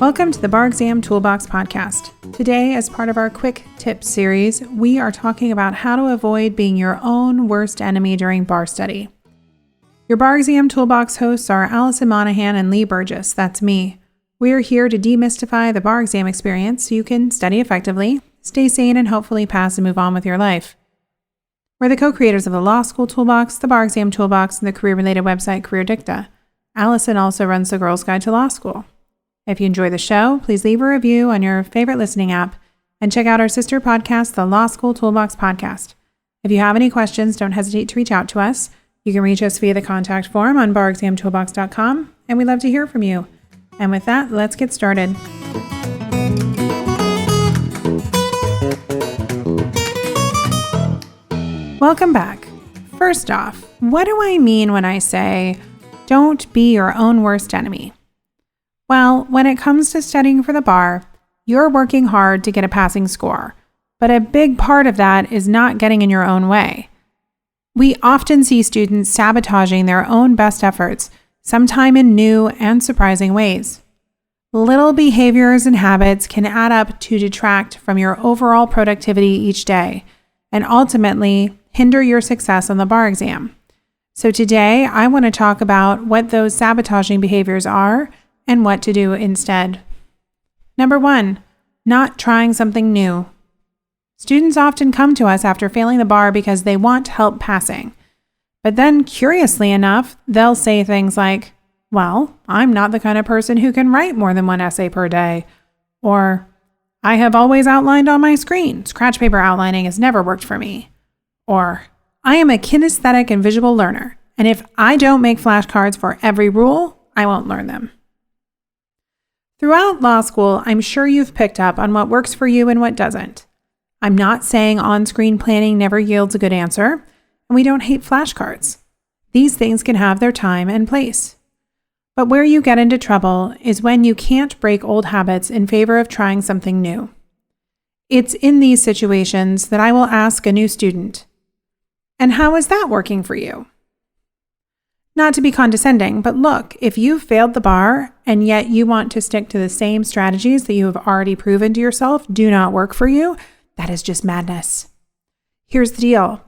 Welcome to the Bar Exam Toolbox podcast. Today, as part of our quick tips series, we are talking about how to avoid being your own worst enemy during bar study. Your Bar Exam Toolbox hosts are Alison Monahan and Lee Burgess. That's me. We are here to demystify the bar exam experience so you can study effectively, stay sane, and hopefully pass and move on with your life. We're the co-creators of the Law School Toolbox, the Bar Exam Toolbox, and the career-related website Career Dicta. Alison also runs the Girls Guide to Law School. If you enjoy the show, please leave a review on your favorite listening app and check out our sister podcast, the Law School Toolbox podcast. If you have any questions, don't hesitate to reach out to us. You can reach us via the contact form on barexamtoolbox.com, and we'd love to hear from you. And with that, let's get started. Welcome back. First off, what do I mean when I say, don't be your own worst enemy? Well, when it comes to studying for the bar, you're working hard to get a passing score, but a big part of that is not getting in your own way. We often see students sabotaging their own best efforts, sometimes in new and surprising ways. Little behaviors and habits can add up to detract from your overall productivity each day, and ultimately hinder your success on the bar exam. So today, I want to talk about what those sabotaging behaviors are and what to do instead. Number 1, not trying something new. Students often come to us after failing the bar because they want help passing. But then, curiously enough, they'll say things like, well, I'm not the kind of person who can write more than one essay per day. Or, I have always outlined on my screen. Scratch paper outlining has never worked for me. Or, I am a kinesthetic and visual learner, and if I don't make flashcards for every rule, I won't learn them. Throughout law school, I'm sure you've picked up on what works for you and what doesn't. I'm not saying on-screen planning never yields a good answer, and we don't hate flashcards. These things can have their time and place. But where you get into trouble is when you can't break old habits in favor of trying something new. It's in these situations that I will ask a new student, and how is that working for you? Not to be condescending, but look, if you've failed the bar and yet you want to stick to the same strategies that you have already proven to yourself do not work for you, that is just madness. Here's the deal.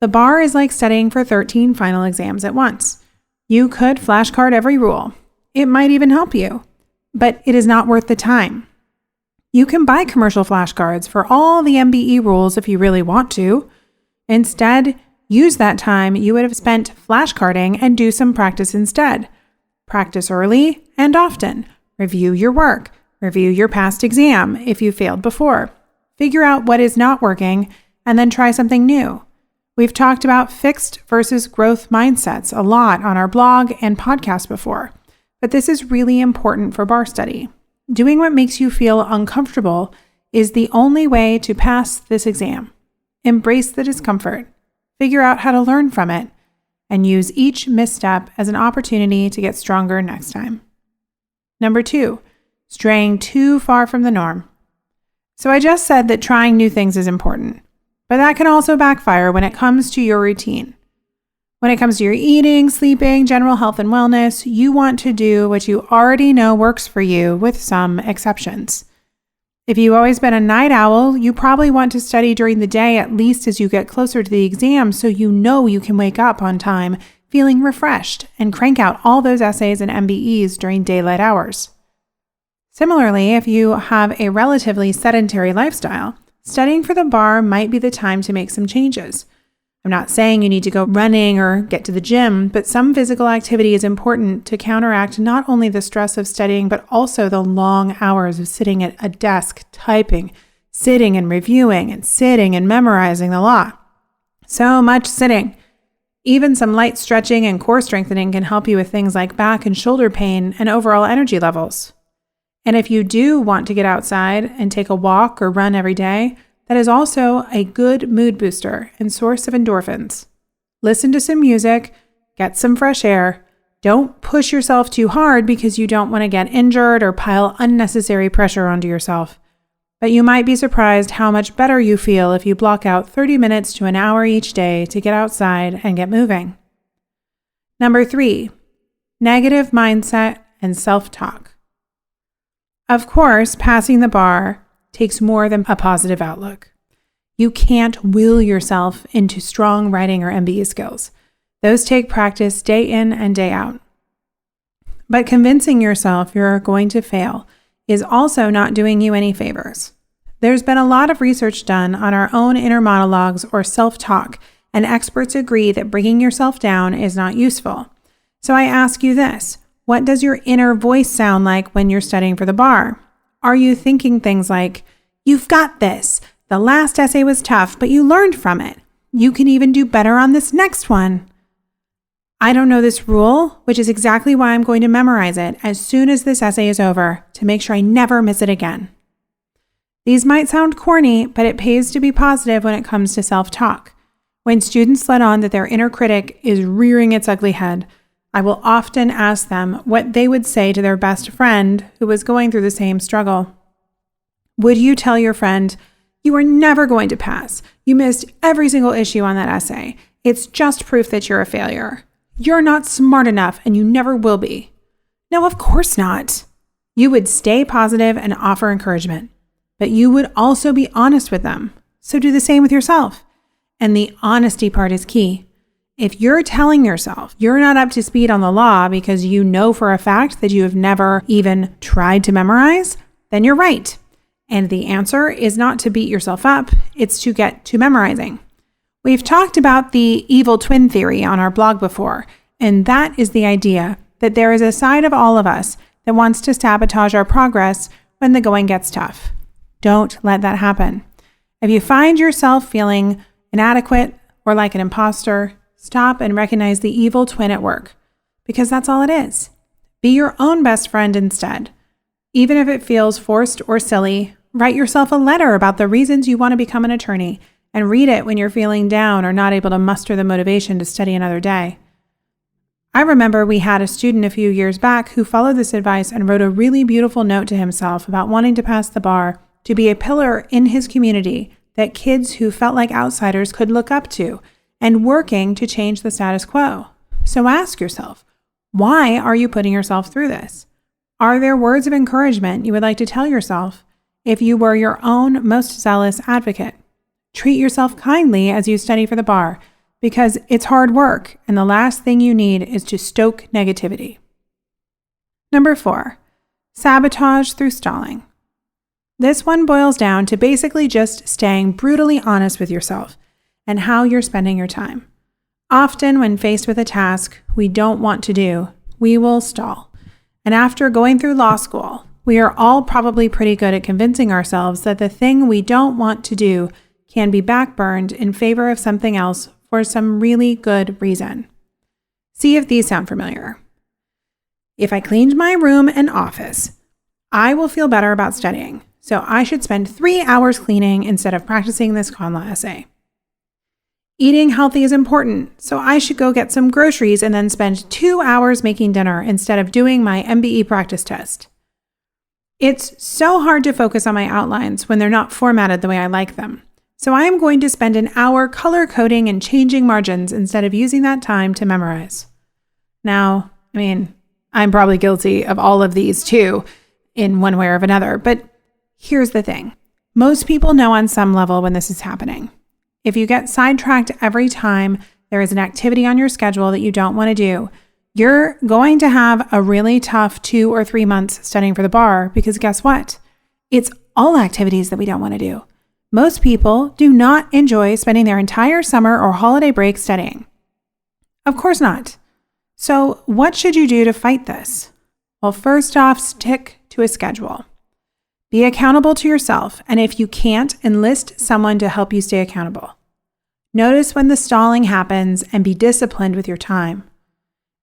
The bar is like studying for 13 final exams at once. You could flashcard every rule. It might even help you, but it is not worth the time. You can buy commercial flashcards for all the MBE rules if you really want to. Instead, use that time you would have spent flashcarding and do some practice instead. Practice early and often. Review your work. Review your past exam if you failed before. Figure out what is not working and then try something new. We've talked about fixed versus growth mindsets a lot on our blog and podcast before, but this is really important for bar study. Doing what makes you feel uncomfortable is the only way to pass this exam. Embrace the discomfort. Figure out how to learn from it, and use each misstep as an opportunity to get stronger next time. Number 2, straying too far from the norm. So I just said that trying new things is important, but that can also backfire when it comes to your routine. When it comes to your eating, sleeping, general health and wellness, you want to do what you already know works for you with some exceptions. If you've always been a night owl, you probably want to study during the day at least as you get closer to the exam so you know you can wake up on time feeling refreshed and crank out all those essays and MBEs during daylight hours. Similarly, if you have a relatively sedentary lifestyle, studying for the bar might be the time to make some changes. I'm not saying you need to go running or get to the gym, but some physical activity is important to counteract not only the stress of studying, but also the long hours of sitting at a desk, typing, sitting and reviewing, and sitting and memorizing the law. So much sitting. Even some light stretching and core strengthening can help you with things like back and shoulder pain and overall energy levels. And if you do want to get outside and take a walk or run every day, that is also a good mood booster and source of endorphins. Listen to some music, get some fresh air. Don't push yourself too hard because you don't want to get injured or pile unnecessary pressure onto yourself. But you might be surprised how much better you feel if you block out 30 minutes to an hour each day to get outside and get moving. Number 3, negative mindset and self-talk. Of course, passing the bar takes more than a positive outlook. You can't will yourself into strong writing or MBE skills. Those take practice day in and day out. But convincing yourself you're going to fail is also not doing you any favors. There's been a lot of research done on our own inner monologues or self-talk, and experts agree that bringing yourself down is not useful. So I ask you this, what does your inner voice sound like when you're studying for the bar? Are you thinking things like, "You've got this. The last essay was tough, but you learned from it. You can even do better on this next one"? I don't know this rule, which is exactly why I'm going to memorize it as soon as this essay is over to make sure I never miss it again. These might sound corny, but it pays to be positive when it comes to self-talk. When students let on that their inner critic is rearing its ugly head, I will often ask them what they would say to their best friend who was going through the same struggle. Would you tell your friend, "You are never going to pass. You missed every single issue on that essay. It's just proof that you're a failure. You're not smart enough and you never will be"? No, of course not. You would stay positive and offer encouragement, but you would also be honest with them. So do the same with yourself. And the honesty part is key. If you're telling yourself you're not up to speed on the law because you know for a fact that you have never even tried to memorize, then you're right. And the answer is not to beat yourself up, it's to get to memorizing. We've talked about the evil twin theory on our blog before, and that is the idea that there is a side of all of us that wants to sabotage our progress when the going gets tough. Don't let that happen. If you find yourself feeling inadequate or like an imposter, stop and recognize the evil twin at work, because that's all it is. Be your own best friend instead. Even if it feels forced or silly, write yourself a letter about the reasons you want to become an attorney and read it when you're feeling down or not able to muster the motivation to study another day. I remember we had a student a few years back who followed this advice and wrote a really beautiful note to himself about wanting to pass the bar, to be a pillar in his community that kids who felt like outsiders could look up to, and working to change the status quo. So ask yourself, why are you putting yourself through this? Are there words of encouragement you would like to tell yourself if you were your own most zealous advocate? Treat yourself kindly as you study for the bar, because it's hard work, and the last thing you need is to stoke negativity. Number 4, sabotage through stalling. This one boils down to basically just staying brutally honest with yourself and how you're spending your time. Often when faced with a task we don't want to do, we will stall. And after going through law school, we are all probably pretty good at convincing ourselves that the thing we don't want to do can be backburned in favor of something else for some really good reason. See if these sound familiar. If I cleaned my room and office, I will feel better about studying, so I should spend 3 hours cleaning instead of practicing this con law essay. Eating healthy is important, so I should go get some groceries and then spend 2 hours making dinner instead of doing my MBE practice test. It's so hard to focus on my outlines when they're not formatted the way I like them. So I am going to spend an hour color coding and changing margins instead of using that time to memorize. Now, I'm probably guilty of all of these too, in one way or another, but here's the thing. Most people know on some level when this is happening. If you get sidetracked every time there is an activity on your schedule that you don't want to do, you're going to have a really tough 2 or 3 months studying for the bar, because guess what? It's all activities that we don't want to do. Most people do not enjoy spending their entire summer or holiday break studying. Of course not. So what should you do to fight this? Well, first off, stick to a schedule. Be accountable to yourself, and if you can't, enlist someone to help you stay accountable. Notice when the stalling happens and be disciplined with your time.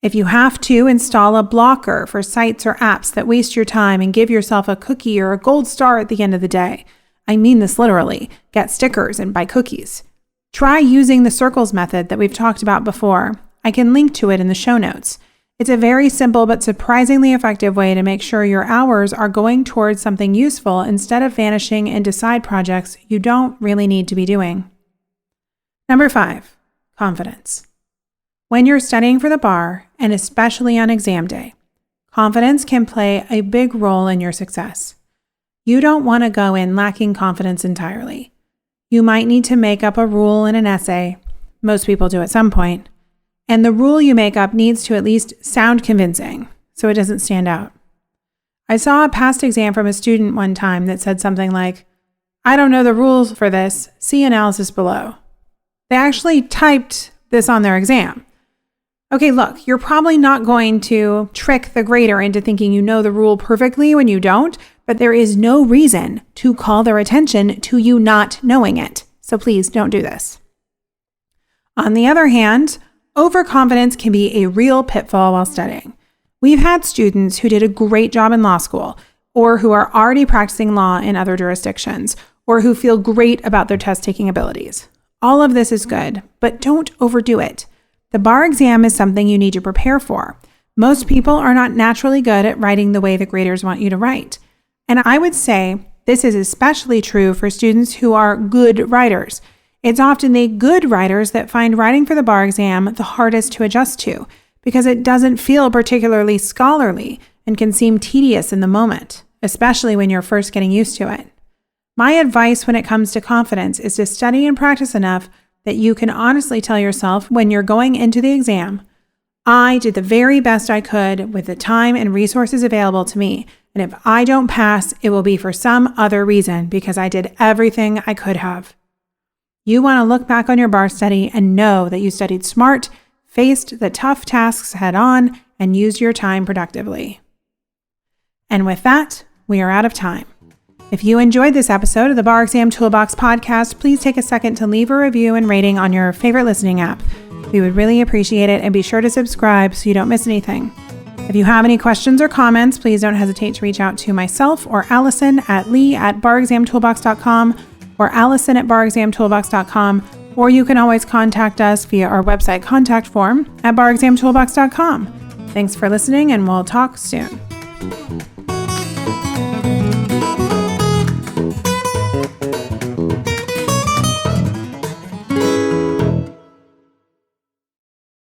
If you have to, install a blocker for sites or apps that waste your time and give yourself a cookie or a gold star at the end of the day. I mean this literally. Get stickers and buy cookies. Try using the circles method that we've talked about before. I can link to it in the show notes. It's a very simple but surprisingly effective way to make sure your hours are going towards something useful instead of vanishing into side projects you don't really need to be doing. Number 5, confidence. When you're studying for the bar, and especially on exam day, Confidence can play a big role in your success. You don't want to go in lacking confidence entirely. You might need to make up a rule in an essay. Most people do at some point. And the rule you make up needs to at least sound convincing so it doesn't stand out. I saw a past exam from a student one time that said something like, "I don't know the rules for this. See analysis below." They actually typed this on their exam. Okay, look, you're probably not going to trick the grader into thinking you know the rule perfectly when you don't, but there is no reason to call their attention to you not knowing it. So please don't do this. On the other hand, overconfidence can be a real pitfall while studying. We've had students who did a great job in law school, or who are already practicing law in other jurisdictions, or who feel great about their test-taking abilities. All of this is good, but don't overdo it. The bar exam is something you need to prepare for. Most people are not naturally good at writing the way the graders want you to write. And I would say this is especially true for students who are good writers. It's often the good writers that find writing for the bar exam the hardest to adjust to, because it doesn't feel particularly scholarly and can seem tedious in the moment, especially when you're first getting used to it. My advice when it comes to confidence is to study and practice enough that you can honestly tell yourself when you're going into the exam, I did the very best I could with the time and resources available to me, and if I don't pass, it will be for some other reason because I did everything I could have. You want to look back on your bar study and know that you studied smart, faced the tough tasks head on, and used your time productively. And with that, we are out of time. If you enjoyed this episode of the Bar Exam Toolbox podcast, please take a second to leave a review and rating on your favorite listening app. We would really appreciate it, and be sure to subscribe so you don't miss anything. If you have any questions or comments, please don't hesitate to reach out to myself or Alison at lee@barexamtoolbox.com or allison@barexamtoolbox.com, or you can always contact us via our website contact form at barexamtoolbox.com. Thanks for listening, and we'll talk soon.